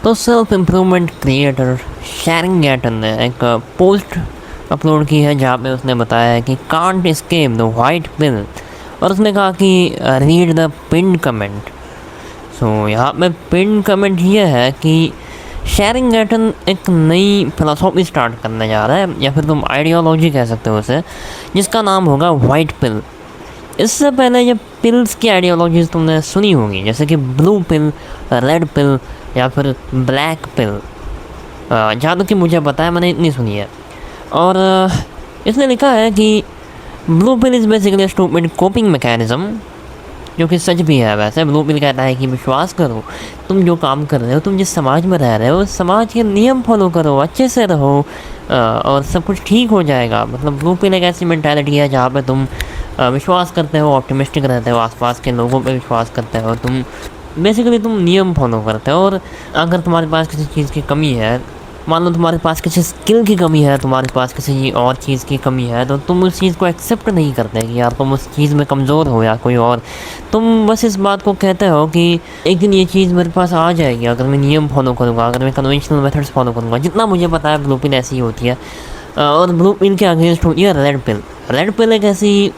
तो self improvement creator Tshering गैटन ने एक पोस्ट अपलोड की है जहाँ पे उसने बताया है कि कांट एस्केप द वाइट पिल, और उसने कहा कि रीड द पिन कमेंट। सो यहाँ पे पिन कमेंट ये है कि शेरिंग गैटन एक नई फिलोसॉफी स्टार्ट करने जा रहा है, या फिर तुम आइडियोलॉजी कह सकते हो उसे, जिसका नाम होगा वाइट पिल। इससे पहले ये पिल्स की आइडियोलॉजीज़ तुमने सुनी होगी, जैसे कि ब्लू पिल, रेड पिल या फिर ब्लैक पिल। जहाँ तक कि मुझे पता है मैंने इतनी सुनी है। और इसने लिखा है कि blue pill is basically stupid coping mechanism, जो कि सच भी है। वैसे ब्लू पिल कहता है कि विश्वास करो, तुम जो काम कर रहे हो, तुम जिस समाज में रह रहे हो, समाज के नियम फॉलो करो, अच्छे से रहो, और सब कुछ ठीक हो जाएगा। मतलब ब्लू पिल एक ऐसी मेंटालिटी है जहाँ पे तुम विश्वास करते हो, ऑप्टिमिस्टिक रहते हो, आसपास के लोगों पे विश्वास करते हो, तुम बेसिकली तुम नियम फॉलो करते हो। और अगर तुम्हारे पास किसी चीज़ की कमी है, मान लो तुम्हारे पास किसी स्किल की कमी है, तुम्हारे पास किसी और चीज़ की कमी है, तो तुम उस चीज़ को एक्सेप्ट नहीं करते कि यार तुम उस चीज़ में कमज़ोर हो या कोई और। तुम बस इस बात को कहते हो कि एक दिन ये चीज़ मेरे पास आ जाएगी अगर मैं नियम फॉलो करूँगा, अगर मैं कन्वेंशनल मेथड्स फॉलो करूँगा। जितना मुझे पता है ब्लू पिल ऐसी ही होती है। और ब्लू पिल के अगेंस्ट होती है रेड पिल। रेड पिल एक ऐसी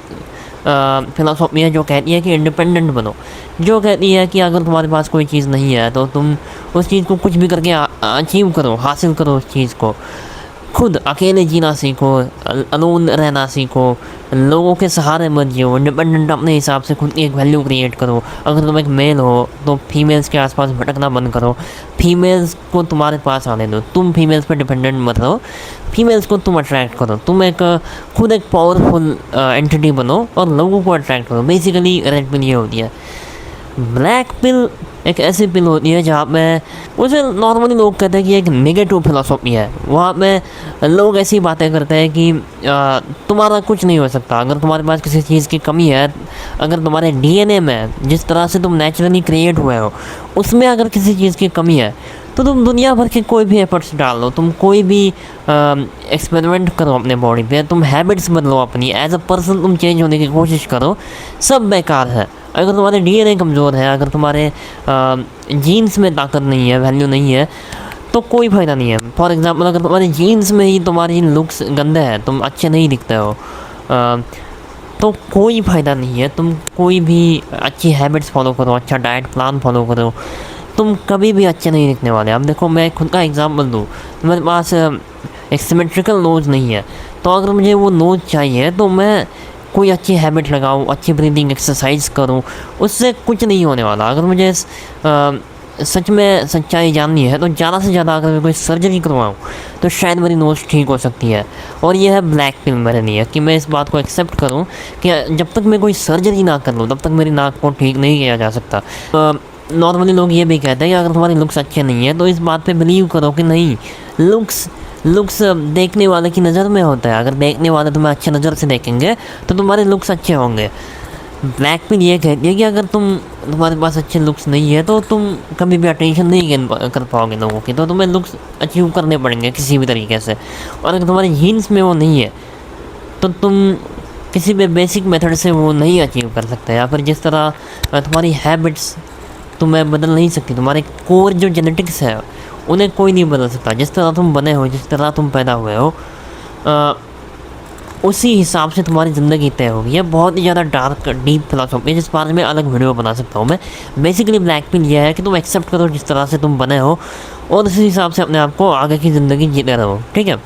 फिलोसॉफी है जो कहती है कि इंडिपेंडेंट बनो, जो कहती है कि अगर तुम्हारे पास कोई चीज़ नहीं है तो तुम उस चीज़ को कुछ भी करके अचीव करो, हासिल करो उस चीज़ को। खुद अकेले जीना सीखो, अलोन रहना सीखो, लोगों के सहारे मत जियो, इंडिपेंडेंट अपने हिसाब से खुद की एक वैल्यू क्रिएट करो। अगर तुम एक मेल हो तो फीमेल्स के आसपास भटकना बंद करो, फीमेल्स को तुम्हारे पास आने दो, तुम फीमेल्स पे डिपेंडेंट मत रहो, फीमेल्स को तुम अट्रैक्ट करो, तुम एक खुद एक पावरफुल एंटिटी बनो और लोगों को अट्रैक्ट करो। बेसिकली रेड पिल ये होती है। ब्लैक पिल एक ऐसी पिल होती है जहाँ पे उसे नॉर्मली लोग कहते हैं कि एक नेगेटिव फिलोसॉफी है। वहाँ पे लोग ऐसी बातें करते हैं कि तुम्हारा कुछ नहीं हो सकता अगर तुम्हारे पास किसी चीज़ की कमी है। अगर तुम्हारे डीएनए में, जिस तरह से तुम नेचुरली क्रिएट हुए हो, उसमें अगर किसी चीज़ की कमी है तो तुम दुनिया भर के कोई भी एफर्ट्स डाल लो, तुम कोई भी एक्सपेरिमेंट करो अपने बॉडी पे, तुम हैबिट्स बदलो अपनी, एज अ पर्सन तुम चेंज होने की कोशिश करो, सब बेकार है। अगर तुम्हारे डीएनए कमज़ोर है, अगर तुम्हारे जीन्स में ताकत नहीं है, वैल्यू नहीं है, तो कोई फ़ायदा नहीं है। फॉर एग्ज़ाम्पल अगर तुम्हारे जीन्स में ही तुम्हारी लुक्स गंदे हैं, तुम अच्छे नहीं दिखते हो, तो कोई फ़ायदा नहीं है। तुम कोई भी अच्छी हैबिट्स फॉलो करो, अच्छा डाइट प्लान फॉलो करो, तुम कभी भी अच्छे नहीं दिखने वाले। अब देखो मैं खुद का एग्जांपल दूँ, मेरे पास एक सिमेट्रिकल नोज़ नहीं है, तो अगर मुझे वो नोज़ चाहिए तो मैं कोई अच्छी हैबिट लगाऊँ, अच्छी ब्रीदिंग एक्सरसाइज करूँ, उससे कुछ नहीं होने वाला। अगर मुझे सच में सच्चाई जाननी है तो ज़्यादा से ज़्यादा अगर मैं कोई सर्जरी करवाऊँ तो शायद मेरी नोज़ ठीक हो सकती है। और यह है ब्लैक पिल मेरे लिए, कि मैं इस बात को एक्सेप्ट करूँ कि जब तक मैं कोई सर्जरी ना कर लूँ तब तक मेरी नाक को ठीक नहीं किया जा सकता। नॉर्मली लोग ये भी कहते हैं कि अगर तुम्हारी लुक्स अच्छे नहीं है तो इस बात पे बिलीव करो कि नहीं, लुक्स देखने वाले की नज़र में होता है। अगर देखने वाले तुम्हें अच्छे नज़र से देखेंगे तो तुम्हारे लुक्स अच्छे होंगे। ब्लैक पिल ये कहती है कि अगर तुम्हारे पास अच्छे लुक्स नहीं है तो तुम कभी भी अटेंशन नहीं गेन कर पाओगे लोगों की, तो तुम्हें लुक्स अचीव करने पड़ेंगे किसी भी तरीके से। और अगर तुम्हारे जीन्स में वो नहीं है तो तुम किसी भी बेसिक मेथड से वो नहीं अचीव कर सकते। या फिर जिस तरह तुम्हारी हैबिट्स तुम्हें बदल नहीं सकती, तुम्हारे कोर जो जेनेटिक्स है उन्हें कोई नहीं बदल सकता। जिस तरह तुम बने हो, जिस तरह तुम पैदा हुए हो, उसी हिसाब से तुम्हारी ज़िंदगी तय होगी। ये बहुत ही ज़्यादा डार्क डीप फिलोसॉफी है, जिस बारे में अलग वीडियो बना सकता हूँ मैं। बेसिकली ब्लैक पिल ये है कि तुम एक्सेप्ट करो जिस तरह से तुम बने हो और उसी हिसाब से अपने आप को आगे की ज़िंदगी जीते रहो, ठीक है।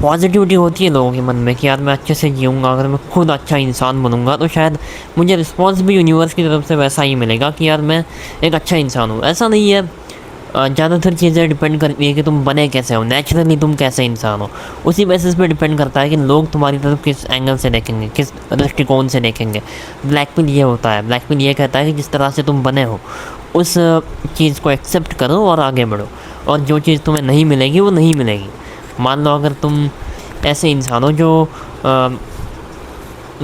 पॉजिटिविटी होती है लोगों के मन में कि यार मैं अच्छे से जीऊँगा, अगर मैं खुद अच्छा इंसान बनूंगा तो शायद मुझे रिस्पॉन्स भी यूनिवर्स की तरफ से वैसा ही मिलेगा कि यार मैं एक अच्छा इंसान हूँ। ऐसा नहीं है, ज़्यादातर चीज़ें डिपेंड करती है कि तुम बने कैसे हो, नेचुरली तुम कैसे इंसान हो, उसी बेसिस पे डिपेंड करता है कि लोग तुम्हारी तरफ किस एंगल से देखेंगे, किस दृष्टिकोण से देखेंगे। ब्लैक पिल ये होता है, ब्लैक पिल ये कहता है कि जिस तरह से तुम बने हो उस चीज़ को एक्सेप्ट करो और आगे बढ़ो, और जो चीज़ तुम्हें नहीं मिलेगी वो नहीं मिलेगी। मान लो अगर तुम ऐसे इंसान हो जो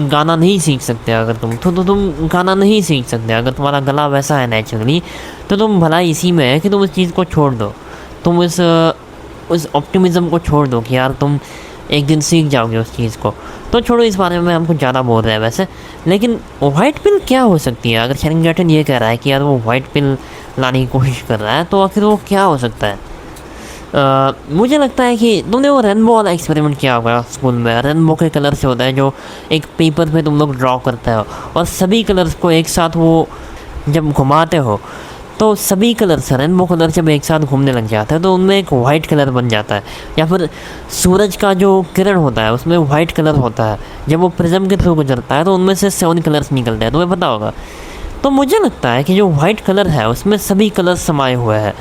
गाना नहीं सीख सकते, अगर तुम तो तुम गाना नहीं सीख सकते। अगर तुम्हारा गला वैसा है नेचुरली, तो तुम भला इसी में है कि तुम उस चीज़ को छोड़ दो, तुम उस ऑप्टिमिज़म को छोड़ दो कि यार तुम एक दिन सीख जाओगे उस चीज़ को। तो छोड़ो, इस बारे में हम कुछ ज़्यादा बोल रहे हैं वैसे। लेकिन वाइट पिल क्या हो सकती है? अगर शेरिंग गैटन ये कह रहा है कि यार वो वाइट पिल लाने की कोशिश कर रहा है, तो आखिर वो क्या हो सकता है? मुझे लगता है कि तुमने वो रेनबो वाला एक्सपेरिमेंट किया होगा स्कूल में। रेनबो के कलर से होता है जो एक पेपर पे तुम लोग ड्रॉ करते हो, और सभी कलर्स को एक साथ वो जब घुमाते हो तो सभी कलर्स रेनबो कलर जब एक साथ घूमने लग जाता है तो उनमें एक वाइट कलर बन जाता है। या फिर सूरज का जो किरण होता है उसमें वाइट कलर होता है, जब वो प्रिज्म के थ्रू गुजरता है तो उनमें से 7 कलर्स निकलते हैं, तुम्हें पता होगा। तो मुझे लगता है कि जो वाइट कलर है उसमें सभी कलर्स समाये हुए हैं।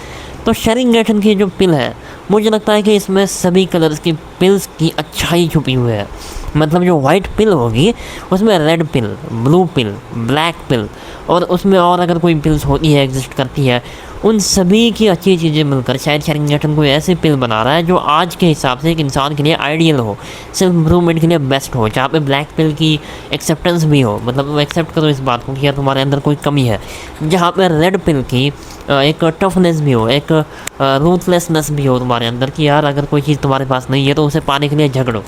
तो शेरिंगटन की जो पिल है, मुझे लगता है कि इसमें सभी कलर्स की पिल्स की अच्छाई छुपी हुई है। मतलब जो वाइट पिल होगी उसमें red pill, blue pill, black pill, और उसमें और अगर कोई पिल्स होती है, एग्जिस्ट करती है, उन सभी की अच्छी चीज़ें मिलकर शायद शेरिंगटन कोई ऐसी पिल बना रहा है जो आज के हिसाब से एक इंसान के लिए आइडियल हो, सेल्फ इम्प्रूवमेंट के लिए बेस्ट हो, जहाँ पे ब्लैक पिल की एक्सेप्टेंस भी हो, मतलब वो एक्सेप्ट करो इस बात को कि यार तुम्हारे अंदर कोई कमी है, जहाँ पे रेड पिल की एक टफनेस भी हो, एक रूथलेसनेस भी हो तुम्हारे अंदर कि यार अगर कोई चीज़ तुम्हारे पास नहीं है तो उसे पाने के लिए झगड़ो,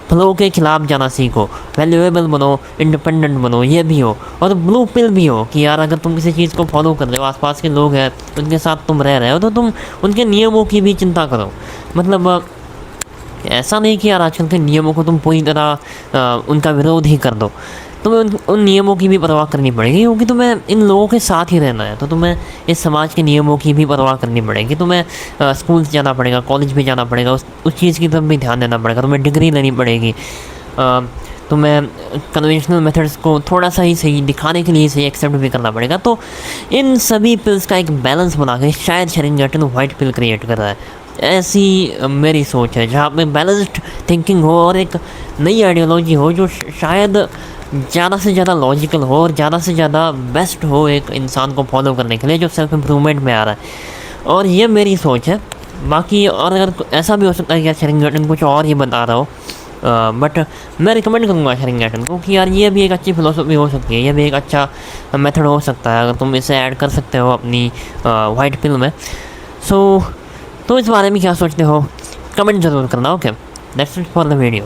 फ्लो के खिलाफ जाना सीखो, वैल्यूएबल बनो, इंडिपेंडेंट बनो, ये भी हो। और ब्लू पिल भी हो कि यार अगर तुम किसी चीज़ को फॉलो कर रहे हो, आसपास के लोग हैं उनके साथ तुम रह रहे हो, तो तुम उनके नियमों की भी चिंता करो। मतलब ऐसा नहीं कि यार आजकल के नियमों को तुम पूरी तरह उनका विरोध ही कर दो। तुम्हें उन नियमों की भी परवाह करनी पड़ेगी, क्योंकि तुम्हें इन लोगों के साथ ही रहना है, तो तुम्हें इस समाज के नियमों की भी परवाह करनी पड़ेगी। तुम्हें स्कूल से जाना पड़ेगा, कॉलेज भी जाना पड़ेगा, उस चीज़ की तरफ भी ध्यान देना पड़ेगा, तुम्हें डिग्री लेनी पड़ेगी, तुम्हें कन्वेंशनल मेथड्स को थोड़ा सा ही सही दिखाने के लिए सही एक्सेप्ट भी करना पड़ेगा। तो इन सभी पिल्स का एक बैलेंस बना के शायद शेरिंगटन वाइट पिल क्रिएट कर रहा है, ऐसी मेरी सोच है, जहाँ पे बैलेंस्ड थिंकिंग हो और एक नई आइडियोलॉजी हो जो शायद ज़्यादा से ज़्यादा लॉजिकल हो और ज़्यादा से ज़्यादा बेस्ट हो एक इंसान को फॉलो करने के लिए जो सेल्फ इम्प्रूवमेंट में आ रहा है। और ये मेरी सोच है। बाकी और अगर ऐसा भी हो सकता है कि शेरिंगटन कुछ और ही बता रहा हो, बट मैं रिकमेंड करूँगा शेरिंगटन को कि यार ये भी एक अच्छी फ़िलोसफी हो सकती है, ये भी एक अच्छा मेथड हो सकता है अगर तुम इसे ऐड कर सकते हो अपनी वाइट पिल में। तो इस बारे में क्या सोचते हो, कमेंट ज़रूर करना। Okay, that's it for the video.